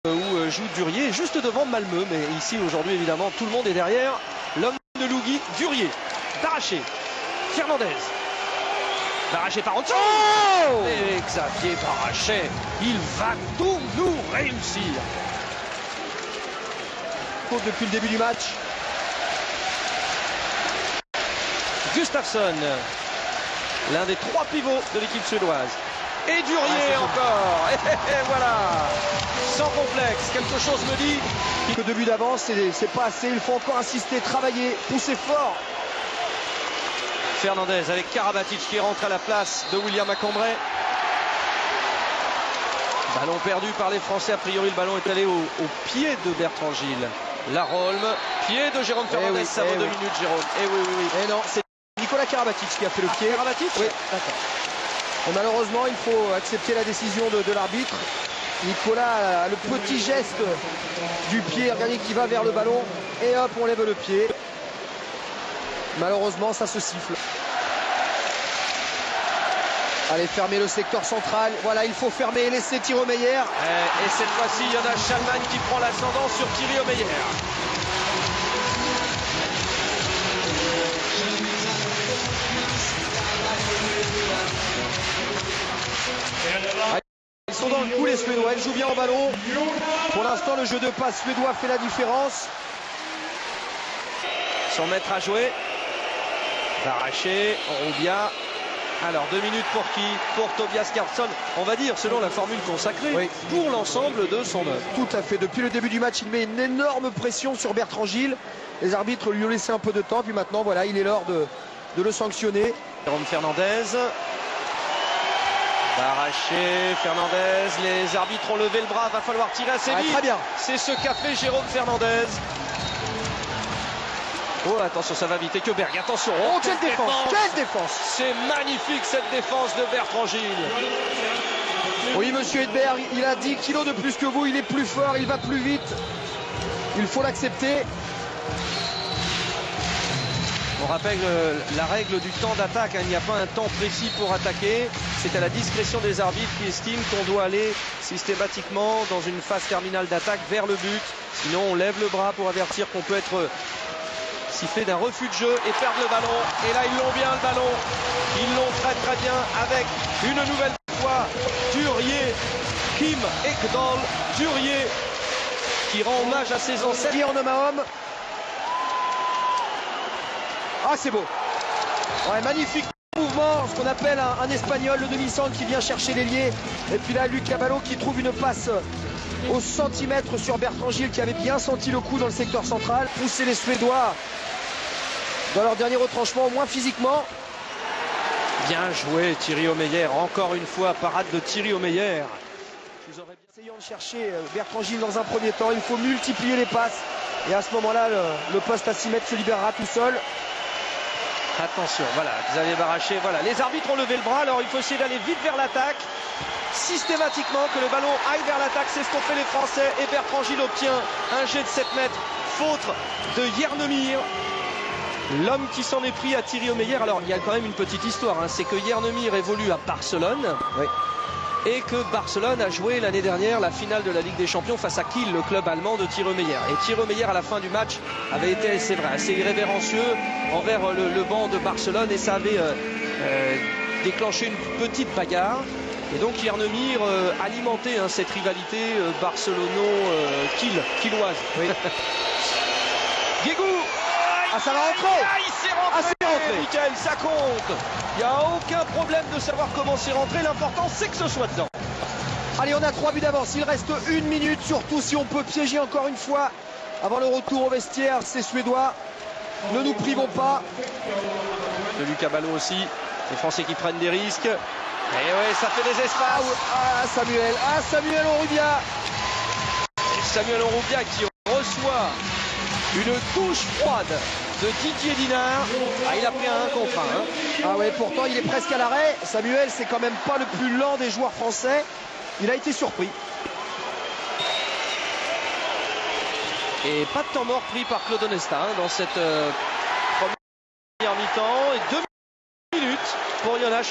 où joue Durier, juste devant Malmö, mais ici aujourd'hui évidemment tout le monde est derrière l'homme de Lugui, Durier, Baraché, Fernandez, Baraché par en dessous. Oh, et Xavier Baraché, il va tout nous réussir. Depuis le début du match. Gustafsson, l'un des 3 pivots de l'équipe suédoise. Et Durier encore. Et voilà. Sans complexe, quelque chose me dit que 2 buts d'avance, c'est pas assez. Il faut encore insister, travailler, pousser fort. Fernandez avec Karabatic qui rentre à la place de William Acambray. Ballon perdu par les Français. A priori, le ballon est allé au pied de Bertrand Gilles. Larolme, pied de Jérôme Fernandez. Oui, ça vaut 2 minutes, Jérôme. Et oui. Et non, c'est Nicolas Karabatic qui a fait le pied. Karabatic ? Oui, d'accord. Malheureusement, il faut accepter la décision de l'arbitre. Nicolas a le petit geste du pied, regardez, qui va vers le ballon. Et hop, on lève le pied. Malheureusement, ça se siffle. Allez, fermer le secteur central. Voilà, il faut fermer et laisser Thierry Meyer. Et cette fois-ci, il y en a Schalman qui prend l'ascendant sur Thierry Meyer. Ils sont dans le coup, les Suédois. Ils jouent bien au ballon. Pour l'instant, le jeu de passe suédois fait la différence. Son maître à jouer. Baraché, Roubia. Alors 2 minutes pour qui? Pour Tobias Karlsson, on va dire selon la formule consacrée, oui, pour l'ensemble de son œuvre. Tout à fait, depuis le début du match il met une énorme pression sur Bertrand Gilles. Les arbitres lui ont laissé un peu de temps, puis maintenant voilà, il est l'heure de le sanctionner. Jérôme Fernandez, Baraché, Fernandez, les arbitres ont levé le bras, va falloir tirer assez vite. Très bien. C'est ce qu'a fait Jérôme Fernandez. Oh, attention, ça va vite. Et que Berg, attention. Oh, quelle défense! Quelle défense! C'est magnifique cette défense de Bertrand Gilles. Oui, monsieur Edberg, il a 10 kilos de plus que vous, il est plus fort, il va plus vite. Il faut l'accepter. On rappelle la règle du temps d'attaque, hein. Il n'y a pas un temps précis pour attaquer. C'est à la discrétion des arbitres qui estiment qu'on doit aller systématiquement dans une phase terminale d'attaque vers le but. Sinon, on lève le bras pour avertir qu'on peut être sifflé d'un refus de jeu et perdre le ballon. Et là, ils l'ont bien, le ballon. Ils l'ont très bien avec une nouvelle fois Durier, Kim Ekdal. Durier qui rend hommage à ses ancêtres. En homme à homme. Ah, c'est beau. Ouais, magnifique mouvement, ce qu'on appelle un espagnol, le demi-centre qui vient chercher l'ailier. Et puis là, Luc Caballo qui trouve une passe au centimètre sur Bertrand Gilles qui avait bien senti le coup dans le secteur central. Pousser les Suédois dans leur dernier retranchement, au moins physiquement. Bien joué Thierry Meyer, encore une fois, parade de Thierry Meyer. Essayons de chercher Bertrand Gilles dans un premier temps, il faut multiplier les passes. Et à ce moment-là, le poste à 6 mètres se libérera tout seul. Attention, voilà, Xavier Baraché, voilà. Les arbitres ont levé le bras, alors il faut essayer d'aller vite vers l'attaque. Systématiquement, que le ballon aille vers l'attaque, c'est ce qu'ont fait les Français. Et Bertrand Gilles obtient un jet de 7 mètres, faute de Jernemir. L'homme qui s'en est pris à Thierry Meyer. Alors il y a quand même une petite histoire, hein. C'est que Jernemir évolue à Barcelone, oui, et que Barcelone a joué l'année dernière la finale de la Ligue des Champions face à Kiel, le club allemand de Thierry Meyer. Et Thierry Meyer à la fin du match avait été, c'est vrai, assez irrévérencieux envers le banc de Barcelone, et ça avait déclenché une petite bagarre. Et donc Jernemir alimentait, hein, cette rivalité Barcelono-Kieloise. Oui. Guigou. Ah, ça va rentrer. Il s'est rentré, Michael, ça compte. Il n'y a aucun problème de savoir comment c'est rentré. L'important, c'est que ce soit dedans. Allez, on a 3 buts d'avance. Il reste 1 minute, surtout si on peut piéger encore une fois avant le retour au vestiaire. Ces Suédois, ne nous privons pas. De Luc Caballo aussi. Les Français qui prennent des risques. Et ouais, ça fait des espaces. Samuel Orubia. Samuel Orubia qui reçoit une touche froide de Didier Dinard. Ah, il a pris un 1 contre 1. Hein. Ah ouais, pourtant il est presque à l'arrêt. Samuel, c'est quand même pas le plus lent des joueurs français. Il a été surpris. Et pas de temps mort pris par Claude Onesta, hein, dans cette première mi-temps. Et 2 minutes pour Jonas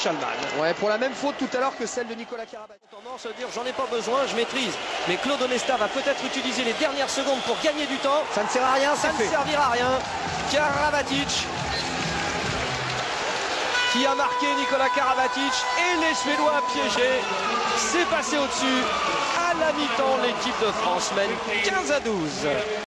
Schalman. Ouais, pour la même faute tout à l'heure que celle de Nicolas Karabatic. Tendance à dire j'en ai pas besoin, je maîtrise. Mais Claude Onesta va peut-être utiliser les dernières secondes pour gagner du temps. Ça ne sert à rien, Ça ne servira à rien. Karabatic qui a marqué Nicolas Karabatic et les Suédois piégés. C'est passé au-dessus. À la mi-temps, l'équipe de France mène 15-12.